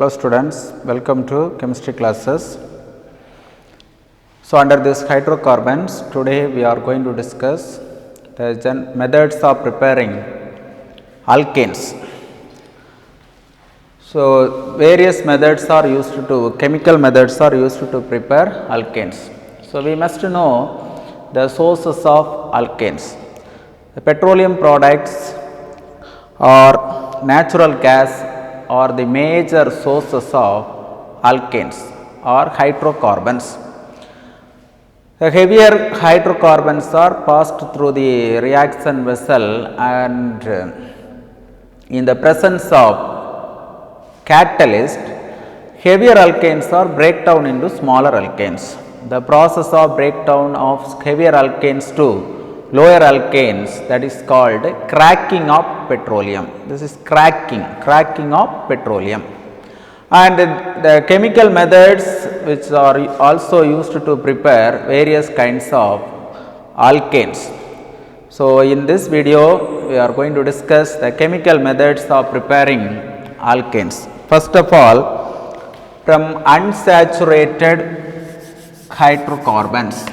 Hello students, welcome to chemistry classes. So under this hydrocarbons, today we are going to discuss the methods of preparing alkanes. So various methods are used to, chemical methods are used to prepare alkanes. So we must know the sources of alkanes. The petroleum products or natural gas are the major sources of alkanes or hydrocarbons. The heavier hydrocarbons are passed through the reaction vessel and in the presence of catalyst, heavier alkanes are break down into smaller alkanes. The process of breakdown of heavier alkanes to lower alkanes, that is called cracking of petroleum. This is cracking of petroleum. And the chemical methods which are also used to prepare various kinds of alkanes. So in this video we are going to discuss the chemical methods of preparing alkanes. First of all, from unsaturated hydrocarbons,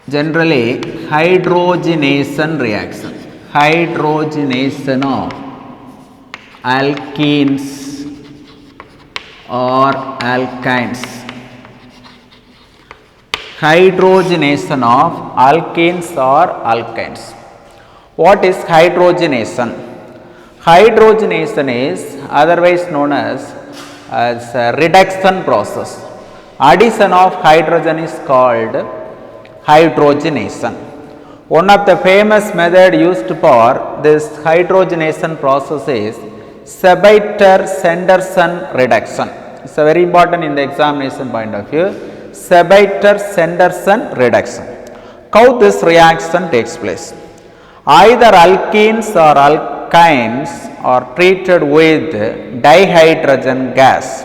generally hydrogenation reaction, hydrogenation of alkenes or alkynes, hydrogenation of alkenes or alkynes. What is hydrogenation? Hydrogenation is otherwise known as a reduction process. Addition of hydrogen is called hydrogenation. One of the famous method used for this hydrogenation process is Sebiter-Sanderson reduction. It is very important in the examination point of view. Sebiter-Sanderson reduction. How this reaction takes place? Either alkenes or alkynes are treated with dihydrogen gas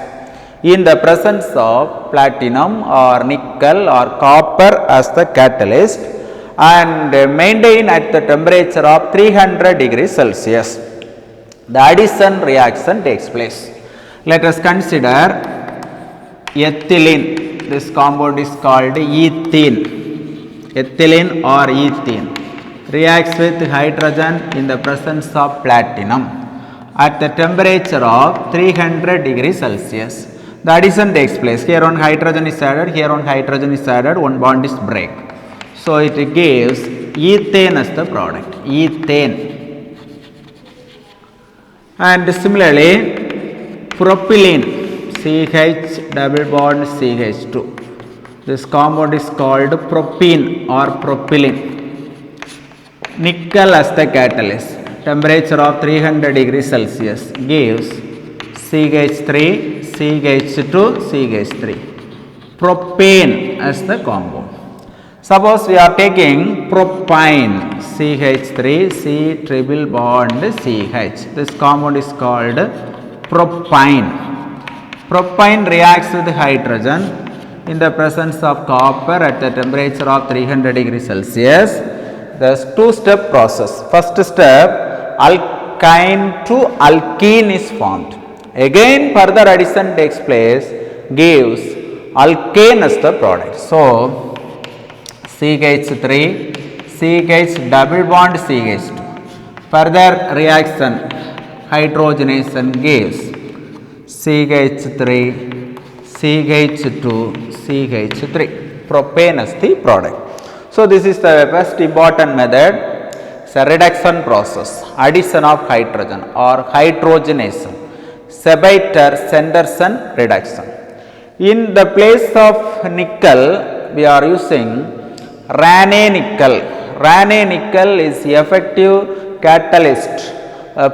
in the presence of platinum or nickel or copper as the catalyst and maintain at the temperature of 300 degrees Celsius. The addition reaction takes place. Let us consider ethylene. This compound is called ethene. Ethylene or ethene reacts with hydrogen in the presence of platinum at the temperature of 300 degrees Celsius. The addition takes place. Here one hydrogen is added, here one hydrogen is added, one bond is break. So it gives ethane as the product, ethane. And similarly, propylene, CH double bond CH2. This compound is called propene or propylene. Nickel as the catalyst, temperature of 300 degrees Celsius gives CH3, CH2, CH3. Propane as the compound. Suppose we are taking propine, CH3, C triple bond CH. This compound is called propine. Propine reacts with hydrogen in the presence of copper at the temperature of 300 degrees Celsius. There is two-step process. First step, alkyne to alkene is formed. Again further addition takes place, gives alkane as the product. So CH3, CH double bond CH2. Further reaction, hydrogenation gives CH3, CH2, CH3. Propane as the product. So this is the first important method. It's a reduction process, addition of hydrogen or hydrogenation. Sebiter-Sanderson reduction. In the place of nickel, we are using Raney nickel. Raney nickel is effective catalyst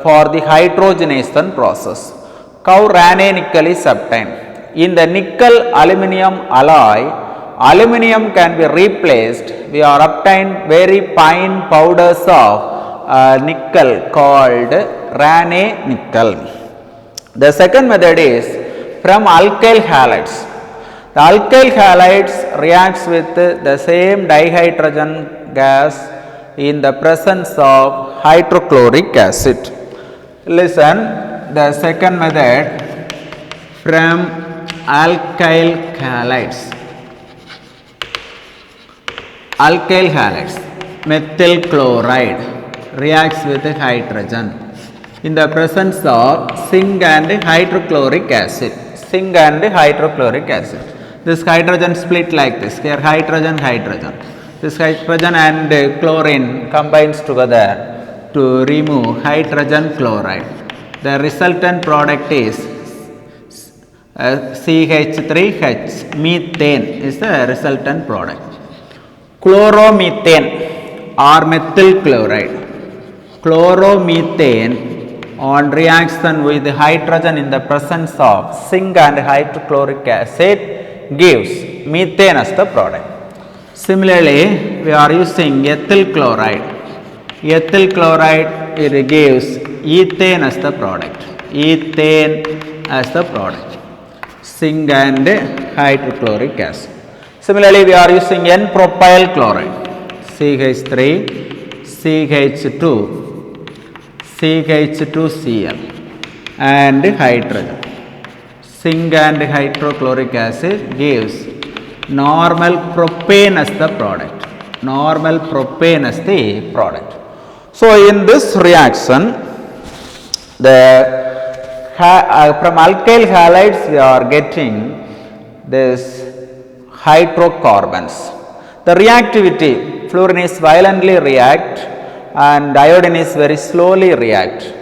for the hydrogenation process. How Raney nickel is obtained? In the nickel aluminum alloy, aluminum can be replaced. We are obtained very fine powders of nickel called Raney nickel. The second method is from alkyl halides. The alkyl halides reacts with the same dihydrogen gas in the presence of hydrochloric acid. Listen, the second method from alkyl halides. Alkyl halides, methyl chloride reacts with hydrogen in the presence of zinc and hydrochloric acid. Zinc and hydrochloric acid. This hydrogen split like this. Here hydrogen, hydrogen. This hydrogen and chlorine combines together to remove hydrogen chloride. The resultant product is CH3H. Methane is the resultant product. Chloromethane or methyl chloride. Chloromethane on reaction with hydrogen in the presence of zinc and hydrochloric acid gives methane as the product. Similarly, we are using ethyl chloride. Ethyl chloride, it gives ethane as the product. Ethane as the product. Zinc and hydrochloric acid. Similarly, we are using N-propyl chloride. CH3, CH2, CH2Cl and hydrogen. Zinc and hydrochloric acid gives normal propane as the product. Normal propane as the product. So, in this reaction, from alkyl halides we are getting this hydrocarbons. The reactivity, fluorine is violently react and iodine is very slowly react.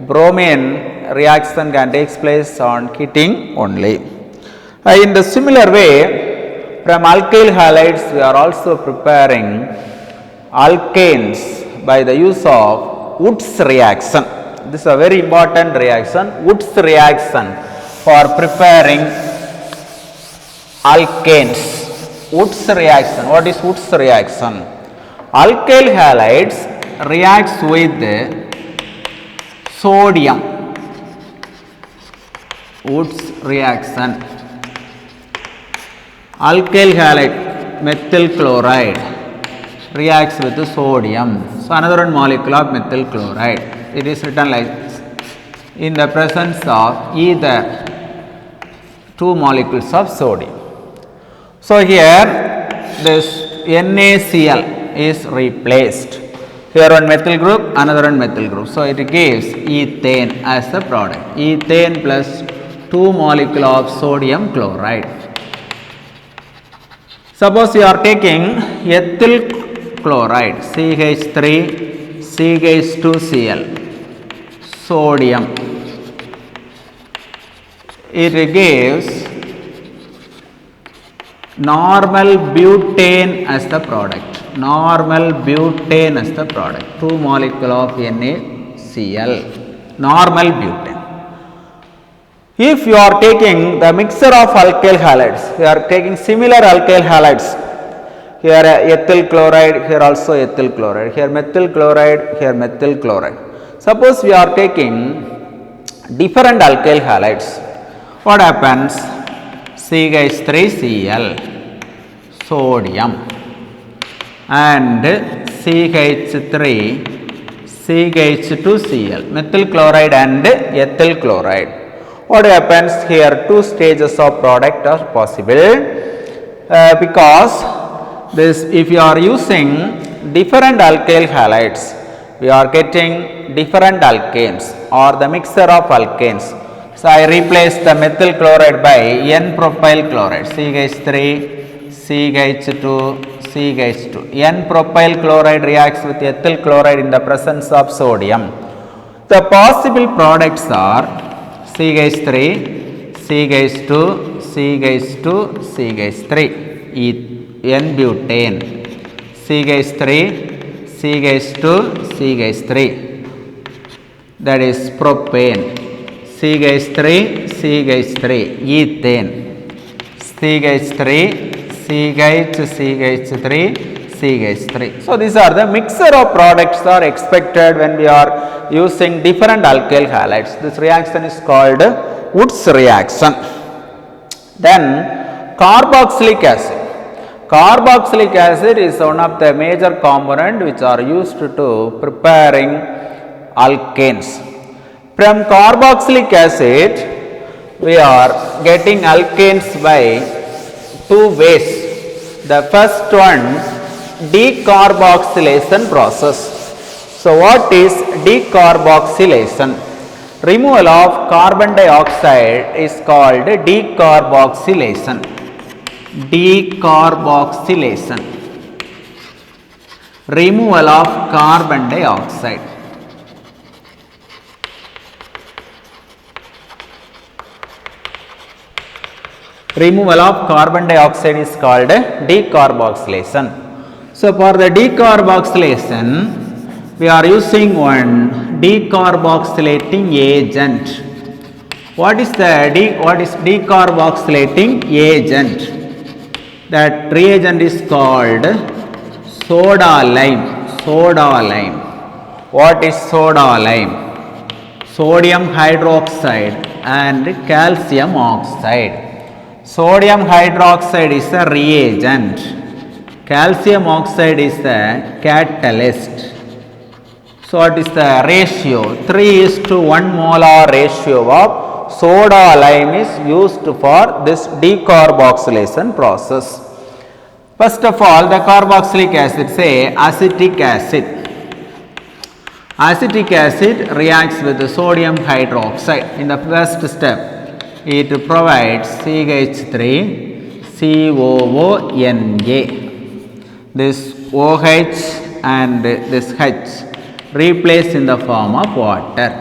Bromine reaction can take place on heating only. In the similar way, from alkyl halides we are also preparing alkanes by the use of Woods reaction. This is a very important reaction, Woods reaction for preparing alkanes. Woods reaction. What is Woods reaction? Alkyl halides reacts with sodium. Woods reaction. Alkyl halide, methyl chloride reacts with sodium. So, another one molecule of methyl chloride. It is written like this. In the presence of either two molecules of sodium. So, here this NaCl is replaced. Here one methyl group, another one methyl group. So, it gives ethane as the product. Ethane plus 2 molecule of sodium chloride. Suppose you are taking ethyl chloride CH3 CH2Cl sodium. It gives normal butane as the product. Normal butane as the product. 2 molecule of NaCl. Normal butane. If you are taking the mixture of alkyl halides, you are taking similar alkyl halides. Here ethyl chloride, here also ethyl chloride, here methyl chloride, here methyl chloride. Suppose we are taking different alkyl halides. What happens? CH3Cl, sodium, and CH3, CH2Cl, methyl chloride and ethyl chloride. What happens here? 2 stages of product are possible because this, if you are using different alkyl halides, we are getting different alkanes or the mixture of alkanes. So, I replace the methyl chloride by N-propyl chloride CH3, CH2, CH2. N-propyl chloride reacts with ethyl chloride in the presence of sodium. The possible products are CH3, CH2, CH2, CH3, N-butane, CH3, CH2, CH3, that is propane. CH3, CH3, ethane, CH3, CH, CH3, CH3. So, these are the mixture of products are expected when we are using different alkyl halides. This reaction is called Woods reaction. Then carboxylic acid. Carboxylic acid is one of the major component which are used to preparing alkanes. From carboxylic acid, we are getting alkanes by two ways. The first one, decarboxylation process. So, what is decarboxylation? Removal of carbon dioxide is called decarboxylation. Decarboxylation. Removal of carbon dioxide. Removal of carbon dioxide is called decarboxylation. So, for the decarboxylation, we are using one decarboxylating agent. What is decarboxylating agent? That reagent is called soda lime. Soda lime. What is soda lime? Sodium hydroxide and calcium oxide. Sodium hydroxide is a reagent. Calcium oxide is the catalyst. So, what is the ratio? 3:1 molar ratio of soda lime is used for this decarboxylation process. First of all, the carboxylic acid, say acetic acid. Acetic acid reacts with the sodium hydroxide. In the first step, it provides CH3 COONA. This OH and this H replaced in the form of water.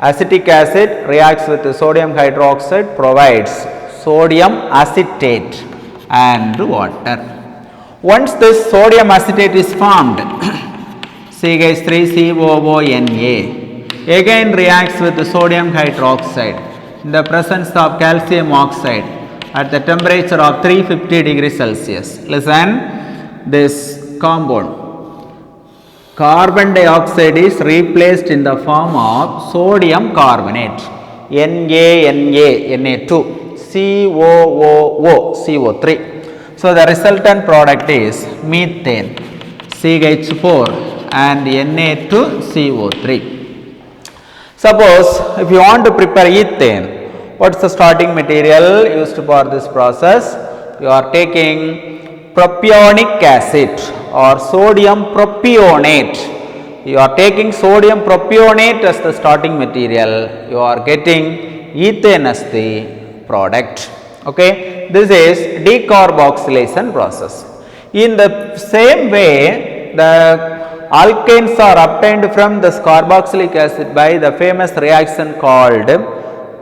Acetic acid reacts with the sodium hydroxide, provides sodium acetate and water. Once this sodium acetate is formed, CH3COONA again reacts with the sodium hydroxide in the presence of calcium oxide at the temperature of 350 degrees Celsius. Listen, this compound carbon dioxide is replaced in the form of sodium carbonate Na2 CO3. So, the resultant product is methane CH4 and Na2CO3. Suppose if you want to prepare ethane, what is the starting material used for this process? You are taking propionic acid or sodium propionate. You are taking sodium propionate as the starting material, you are getting ethane as the product. Okay, this is decarboxylation process. In the same way, the alkanes are obtained from this carboxylic acid by the famous reaction called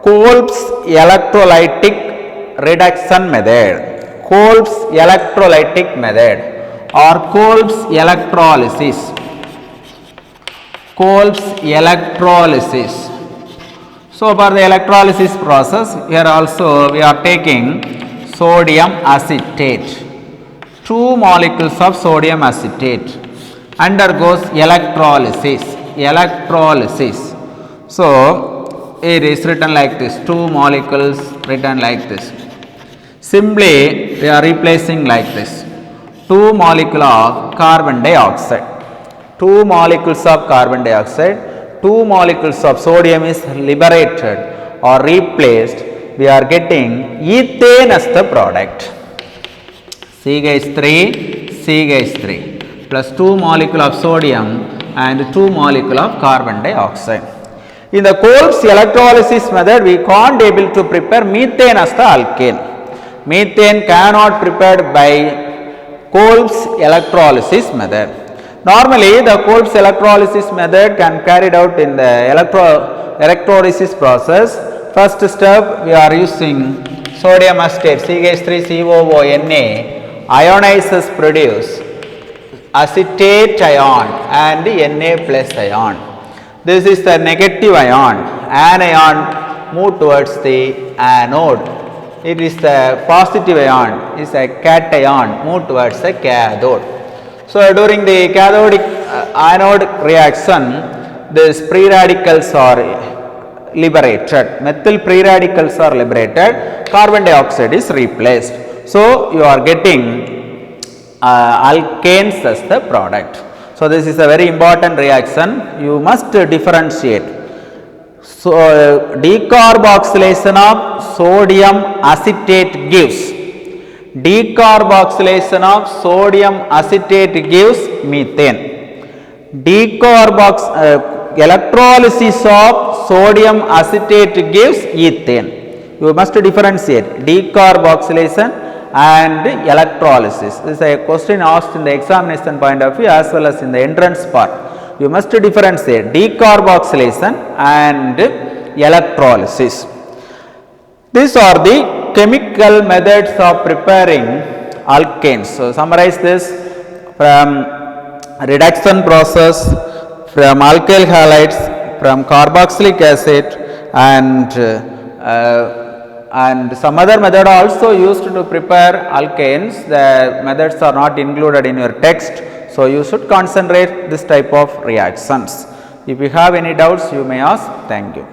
Kolb's electrolytic reduction method. Kolb's electrolytic method or Kolb's electrolysis. Kolb's electrolysis. So, for the electrolysis process, here also we are taking sodium acetate. 2 molecules of sodium acetate undergoes electrolysis. So, it is written like this, 2 molecules written like this. Simply we are replacing like this, 2 molecules of carbon dioxide, 2 molecules of carbon dioxide, 2 molecules of sodium is liberated or replaced, we are getting ethane as the product. CH3 plus 2 molecule of sodium and 2 molecule of carbon dioxide. In the Kolb's electrolysis method, we can't able to prepare methane as the alkane. Methane cannot prepared by Kolb's electrolysis method. Normally, the Kolb's electrolysis method can carried out in the electrolysis process. First step, we are using sodium acetate CH3COONA ionizes produce acetate ion and Na plus ion. This is the negative ion. Anion move towards the anode. It is the positive ion is a cation move towards the cathode. So, during the cathodic anode reaction, these free radicals are liberated, methyl free radicals are liberated, carbon dioxide is replaced. So, you are getting alkanes as the product. So, this is a very important reaction, you must differentiate So, decarboxylation of sodium acetate gives. Decarboxylation of sodium acetate gives methane. Electrolysis of sodium acetate gives ethane. You must differentiate decarboxylation and electrolysis. This is a question asked in the examination point of view as well as in the entrance part. You must differentiate decarboxylation and electrolysis. These are the chemical methods of preparing alkanes. So, summarize this: from reduction process, from alkyl halides, from carboxylic acid, and some other method also used to prepare alkanes. The methods are not included in your text. So, you should concentrate this type of reactions. If you have any doubts, you may ask. Thank you.